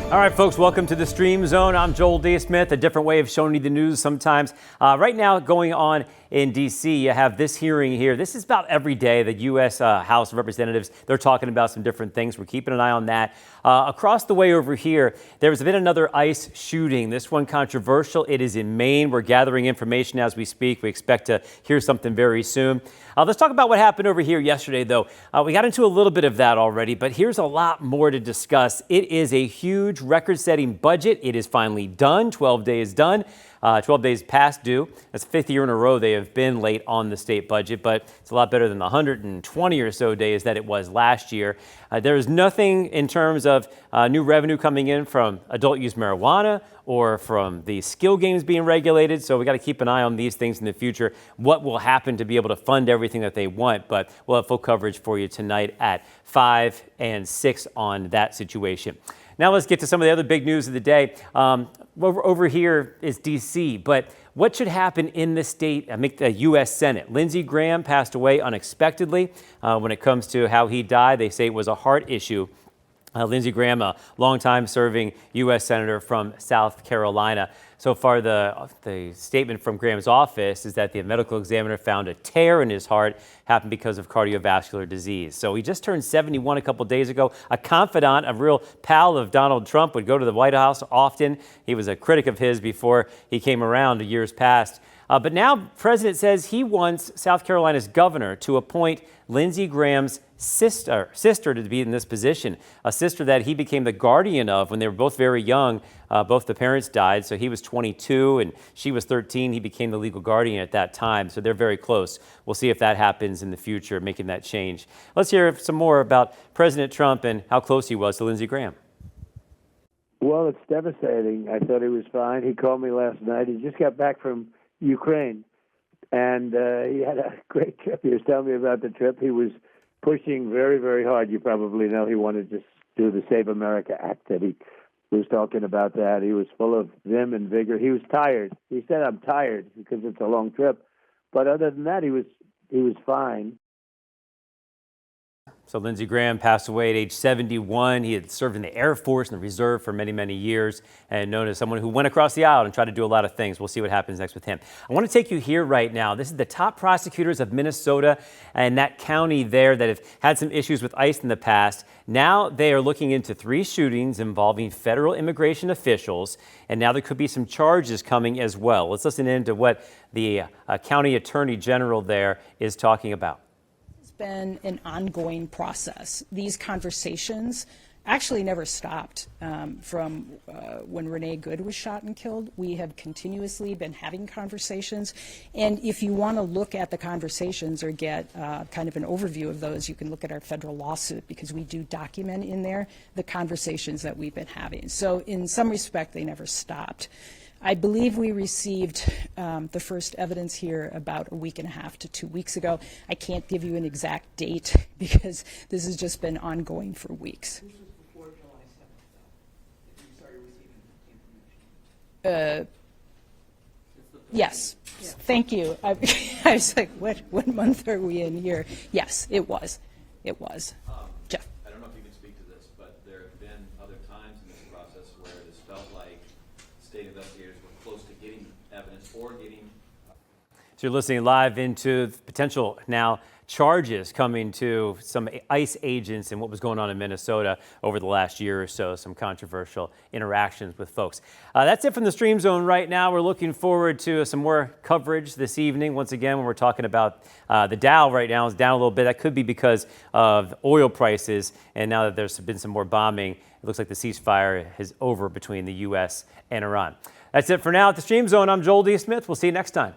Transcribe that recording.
All right, folks, welcome to the Streamzone. I'm Joel D. Smith, a different way of showing you the news sometimes. Right now, going on in D.C., you have this hearing here. This is about every day. The U.S. House of Representatives, they're talking about some different things. We're keeping an eye on that. Across the way over here, there's been another ICE shooting. This one controversial. It is in Maine. We're gathering information as we speak. We expect to hear something very soon. Let's talk about what happened over here yesterday, though. We got into a little bit of that already, but here's a lot more to discuss. It is a huge record-setting budget. It is finally done. 12 days done. 12 days past due. That's the fifth year in a row they have been late on the state budget, but it's a lot better than the 120 or so days that it was last year. There is nothing in terms of new revenue coming in from adult use marijuana or from the skill games being regulated. So we got to keep an eye on these things in the future. What will happen to be able to fund everything that they want? But we'll have full coverage for you tonight at 5 and 6 on that situation. Now let's get to some of the other big news of the day. Over here is D.C., but what should happen in the state, the U.S. Senate? Lindsey Graham passed away unexpectedly. When it comes to how he died, they say it was a heart issue. Lindsey Graham, a longtime serving U.S. Senator from South Carolina. So far, the statement from Graham's office is that the medical examiner found a tear in his heart, happened because of cardiovascular disease. So he just turned 71 a couple days ago. A confidant, a real pal of Donald Trump, would go to the White House often. He was a critic of his before he came around years past. But now the president says he wants South Carolina's governor to appoint Lindsey Graham's sister to be in this position, a sister that he became the guardian of when they were both very young. Both the parents died, so he was 22 and she was 13. He became the legal guardian at that time, so they're very close. We'll see if that happens in the future, making that change. Let's hear some more about President Trump and how close he was to Lindsey Graham. Well, it's devastating. I thought he was fine. He called me last night. He just got back from Ukraine, and he had a great trip. He was telling me about the trip. He was pushing very, very hard. You probably know he wanted to do the Save America Act that he was talking about that. He was full of vim and vigor. He was tired. He said, "I'm tired," because it's a long trip. But other than that, he was fine. So Lindsey Graham passed away at age 71. He had served in the Air Force and the Reserve for many, many years and known as someone who went across the aisle and tried to do a lot of things. We'll see what happens next with him. I want to take you here right now. This is the top prosecutors of Minnesota and that county there that have had some issues with ICE in the past. Now they are looking into 3 shootings involving federal immigration officials, and now there could be some charges coming as well. Let's listen in to what the county attorney general there is talking about. Been an ongoing process. These conversations actually never stopped from when Renee Good was shot and killed. We have continuously been having conversations, and if you want to look at the conversations or get kind of an overview of those, you can look at our federal lawsuit, because we do document in there the conversations that we've been having. So in some respect, they never stopped. I believe we received the first evidence here about a week and a half to 2 weeks ago. I can't give you an exact date because this has just been ongoing for weeks. This was before July 7th, though, that you started receiving information. Yes. Yeah. Thank you. I was like, what month are we in here? Yes, it was. It was. Jeff. I don't know if you can speak to this, but there have been other times in this process where it has felt like state investigators were close to getting evidence or getting. So you're listening live into potential now charges coming to some ICE agents and what was going on in Minnesota over the last year or so, some controversial interactions with folks. That's it from the Streamzone right now. We're looking forward to some more coverage this evening. Once again, when we're talking about the Dow right now is down a little bit. That could be because of oil prices. And now that there's been some more bombing, it looks like the ceasefire is over between the U.S. and Iran. That's it for now at the Streamzone. I'm Joel D. Smith. We'll see you next time.